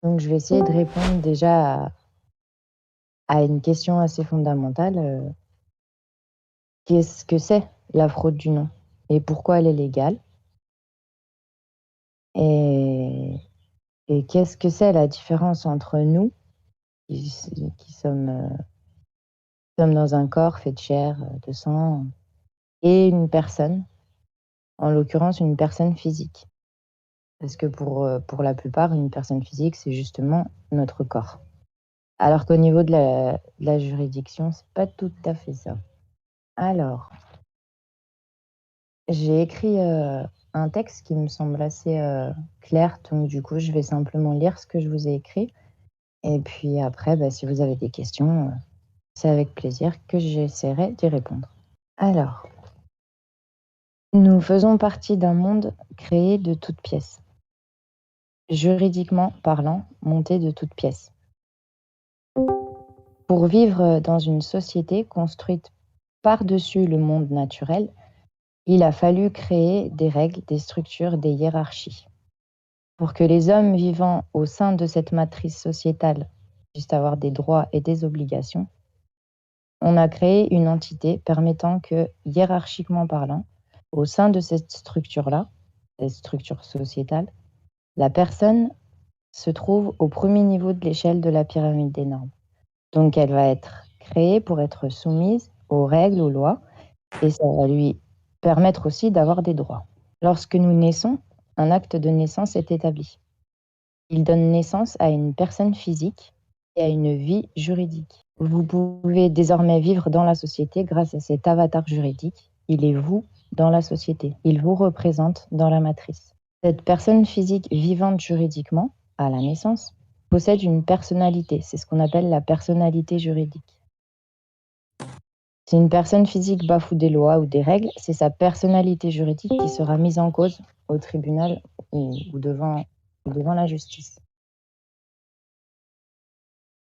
Donc je vais essayer de répondre déjà à une question assez fondamentale, qu'est-ce que c'est la fraude du nom? Et pourquoi elle est légale? Et qu'est-ce que c'est la différence entre nous qui sommes dans un corps fait de chair, de sang et une personne, en l'occurrence une personne physique? Parce que pour la plupart, une personne physique, c'est justement notre corps. Alors qu'au niveau de la juridiction, c'est pas tout à fait ça. Alors, j'ai écrit, un texte qui me semble assez, clair, donc du coup, je vais simplement lire ce que je vous ai écrit et puis après, bah, si vous avez des questions, c'est avec plaisir que j'essaierai d'y répondre. Alors, nous faisons partie d'un monde créé de toutes pièces, juridiquement parlant, monté de toutes pièces. Pour vivre dans une société construite par-dessus le monde naturel, il a fallu créer des règles, des structures, des hiérarchies. Pour que les hommes vivant au sein de cette matrice sociétale puissent avoir des droits et des obligations, on a créé une entité permettant que, hiérarchiquement parlant, au sein de cette structure-là, cette structure sociétale, la personne se trouve au premier niveau de l'échelle de la pyramide des normes. Donc elle va être créée pour être soumise aux règles, aux lois, et ça va lui permettre aussi d'avoir des droits. Lorsque nous naissons, un acte de naissance est établi. Il donne naissance à une personne physique et à une vie juridique. Vous pouvez désormais vivre dans la société grâce à cet avatar juridique. Il est vous dans la société. Il vous représente dans la matrice. Cette personne physique vivante juridiquement, à la naissance, possède une personnalité. C'est ce qu'on appelle la personnalité juridique. Si une personne physique bafoue des lois ou des règles, c'est sa personnalité juridique qui sera mise en cause au tribunal ou devant la justice.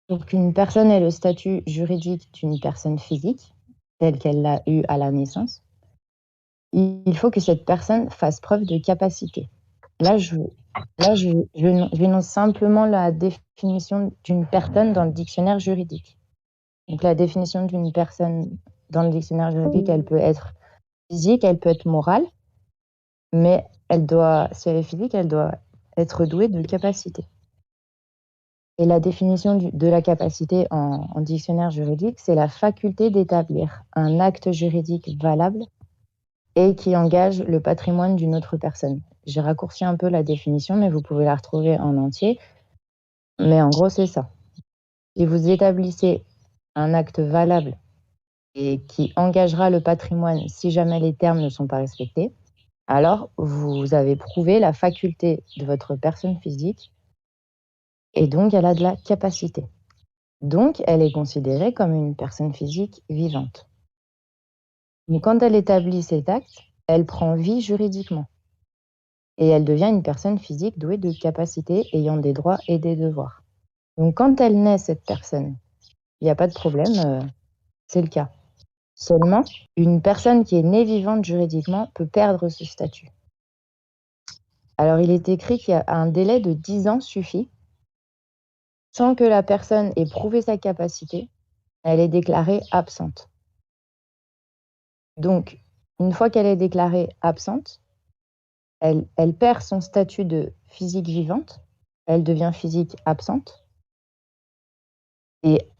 Pour qu'une personne ait le statut juridique d'une personne physique, telle qu'elle l'a eu à la naissance, il faut que cette personne fasse preuve de capacité. Là, j'énonce simplement la définition d'une personne dans le dictionnaire juridique. Donc la définition d'une personne dans le dictionnaire juridique, elle peut être physique, elle peut être morale, mais si elle est physique, elle doit être douée de capacité. Et la définition de la capacité en dictionnaire juridique, c'est la faculté d'établir un acte juridique valable et qui engage le patrimoine d'une autre personne. J'ai raccourci un peu la définition, mais vous pouvez la retrouver en entier. Mais en gros, c'est ça. Si vous établissez un acte valable et qui engagera le patrimoine si jamais les termes ne sont pas respectés, alors vous avez prouvé la faculté de votre personne physique et donc elle a de la capacité. Donc elle est considérée comme une personne physique vivante. Mais quand elle établit cet acte, elle prend vie juridiquement et elle devient une personne physique douée de capacités ayant des droits et des devoirs. Donc quand elle naît, cette personne, il n'y a pas de problème, c'est le cas. Seulement, une personne qui est née vivante juridiquement peut perdre ce statut. Alors il est écrit qu'un délai de 10 ans suffit sans que la personne ait prouvé sa capacité, elle est déclarée absente. Donc, une fois qu'elle est déclarée absente, elle perd son statut de physique vivante, elle devient physique absente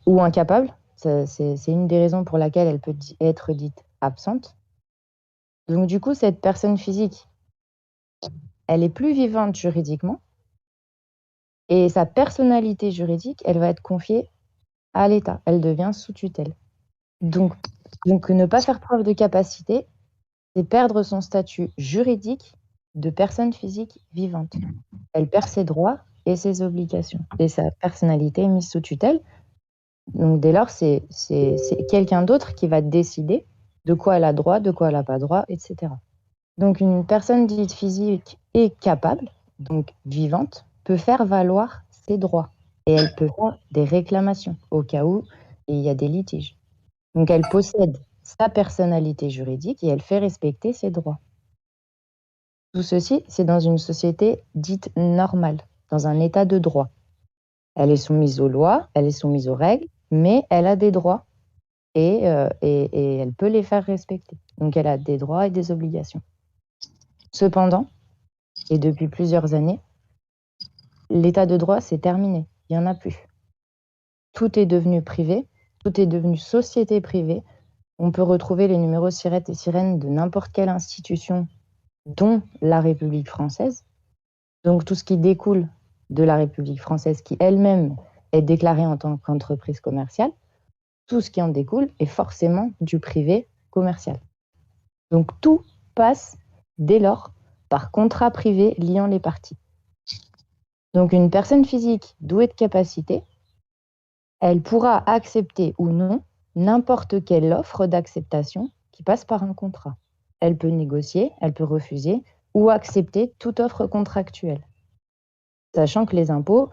ou incapable. C'est une des raisons pour laquelle elle peut être dite absente. Donc du coup, cette personne physique, elle est plus vivante juridiquement et sa personnalité juridique, elle va être confiée à l'État. Elle devient sous tutelle. Donc ne pas faire preuve de capacité, c'est perdre son statut juridique de personne physique vivante. Elle perd ses droits et ses obligations et sa personnalité est mise sous tutelle. Donc dès lors, c'est quelqu'un d'autre qui va décider de quoi elle a droit, de quoi elle n'a pas droit, etc. Donc une personne dite physique et capable, donc vivante, peut faire valoir ses droits et elle peut faire des réclamations au cas où il y a des litiges. Donc elle possède sa personnalité juridique et elle fait respecter ses droits. Tout ceci, c'est dans une société dite normale, dans un état de droit. Elle est soumise aux lois, elle est soumise aux règles, mais elle a des droits et elle peut les faire respecter. Donc elle a des droits et des obligations. Cependant, et depuis plusieurs années, l'état de droit, c'est terminé. Il n'y en a plus. Tout est devenu privé, tout est devenu société privée. On peut retrouver les numéros sirettes et sirènes de n'importe quelle institution, dont la République française. Donc tout ce qui découle de la République française, qui elle-même est déclarée en tant qu'entreprise commerciale, tout ce qui en découle est forcément du privé commercial. Donc tout passe dès lors par contrat privé liant les parties. Donc une personne physique douée de capacité, elle pourra accepter ou non n'importe quelle offre d'acceptation qui passe par un contrat. Elle peut négocier, elle peut refuser ou accepter toute offre contractuelle. Sachant que les impôts,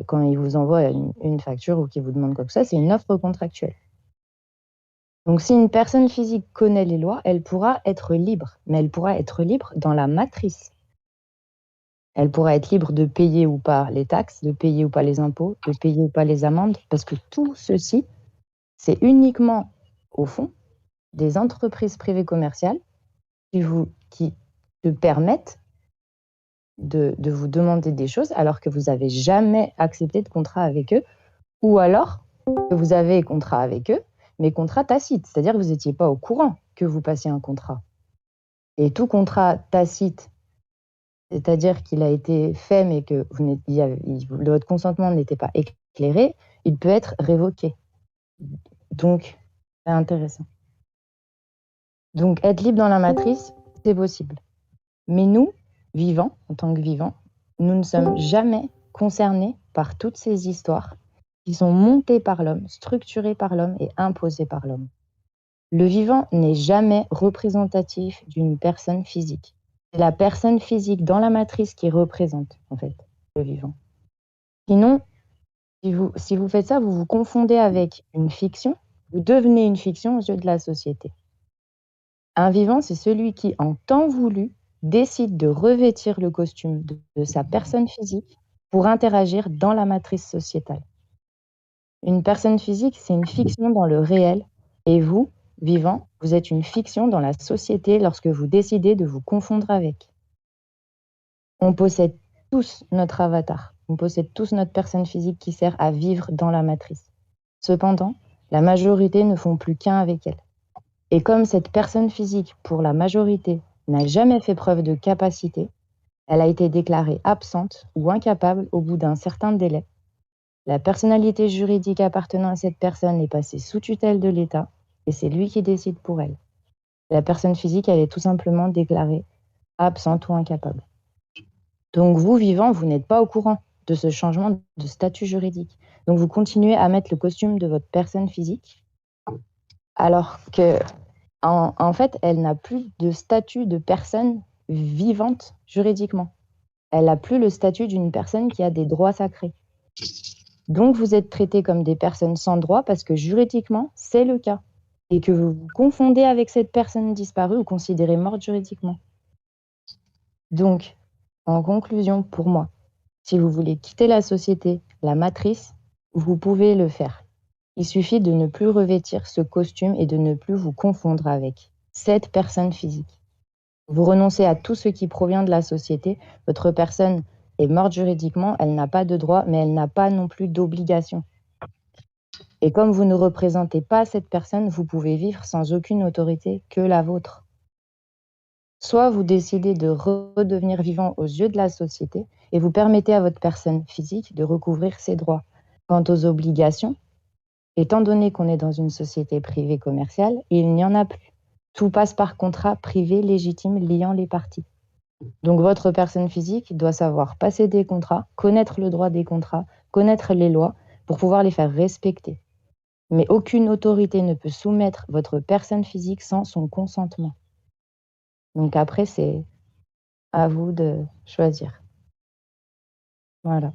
quand ils vous envoient une facture ou qu'ils vous demandent quoi que ce soit, c'est une offre contractuelle. Donc si une personne physique connaît les lois, elle pourra être libre, mais elle pourra être libre dans la matrice. Elle pourra être libre de payer ou pas les taxes, de payer ou pas les impôts, de payer ou pas les amendes, parce que tout ceci, c'est uniquement, au fond, des entreprises privées commerciales qui te permettent de vous demander des choses alors que vous n'avez jamais accepté de contrat avec eux, ou alors que vous avez contrat avec eux, mais contrat tacite, c'est-à-dire que vous n'étiez pas au courant que vous passiez un contrat. Et tout contrat tacite, c'est-à-dire qu'il a été fait mais que votre consentement n'était pas éclairé, il peut être révoqué. Donc, c'est intéressant. Donc, être libre dans la matrice, c'est possible. Mais nous, vivants, en tant que vivants, nous ne sommes jamais concernés par toutes ces histoires qui sont montées par l'homme, structurées par l'homme et imposées par l'homme. Le vivant n'est jamais représentatif d'une personne physique. C'est la personne physique dans la matrice qui représente, en fait, le vivant. Sinon, si vous faites ça, vous vous confondez avec une fiction, vous devenez une fiction aux yeux de la société. Un vivant, c'est celui qui, en temps voulu, décide de revêtir le costume de sa personne physique pour interagir dans la matrice sociétale. Une personne physique, c'est une fiction dans le réel, et vous, vivant, vous êtes une fiction dans la société lorsque vous décidez de vous confondre avec. On possède tous notre avatar, on possède tous notre personne physique qui sert à vivre dans la matrice. Cependant, la majorité ne font plus qu'un avec elle. Et comme cette personne physique, pour la majorité, n'a jamais fait preuve de capacité, elle a été déclarée absente ou incapable au bout d'un certain délai. La personnalité juridique appartenant à cette personne est passée sous tutelle de l'État et c'est lui qui décide pour elle. La personne physique, elle est tout simplement déclarée absente ou incapable. Donc vous, vivant, vous n'êtes pas au courant de ce changement de statut juridique. Donc vous continuez à mettre le costume de votre personne physique alors que en fait, elle n'a plus de statut de personne vivante juridiquement. Elle n'a plus le statut d'une personne qui a des droits sacrés. Donc, vous êtes traités comme des personnes sans droit parce que juridiquement, c'est le cas. Et que vous vous confondez avec cette personne disparue ou considérée morte juridiquement. Donc, en conclusion, pour moi, si vous voulez quitter la société, la matrice, vous pouvez le faire. Il suffit de ne plus revêtir ce costume et de ne plus vous confondre avec cette personne physique. Vous renoncez à tout ce qui provient de la société. Votre personne est morte juridiquement, elle n'a pas de droit, mais elle n'a pas non plus d'obligation. Et comme vous ne représentez pas cette personne, vous pouvez vivre sans aucune autorité que la vôtre. Soit vous décidez de redevenir vivant aux yeux de la société et vous permettez à votre personne physique de recouvrir ses droits. Quant aux obligations, étant donné qu'on est dans une société privée commerciale, il n'y en a plus. Tout passe par contrat privé légitime liant les parties. Donc votre personne physique doit savoir passer des contrats, connaître le droit des contrats, connaître les lois pour pouvoir les faire respecter. Mais aucune autorité ne peut soumettre votre personne physique sans son consentement. Donc après, c'est à vous de choisir. Voilà.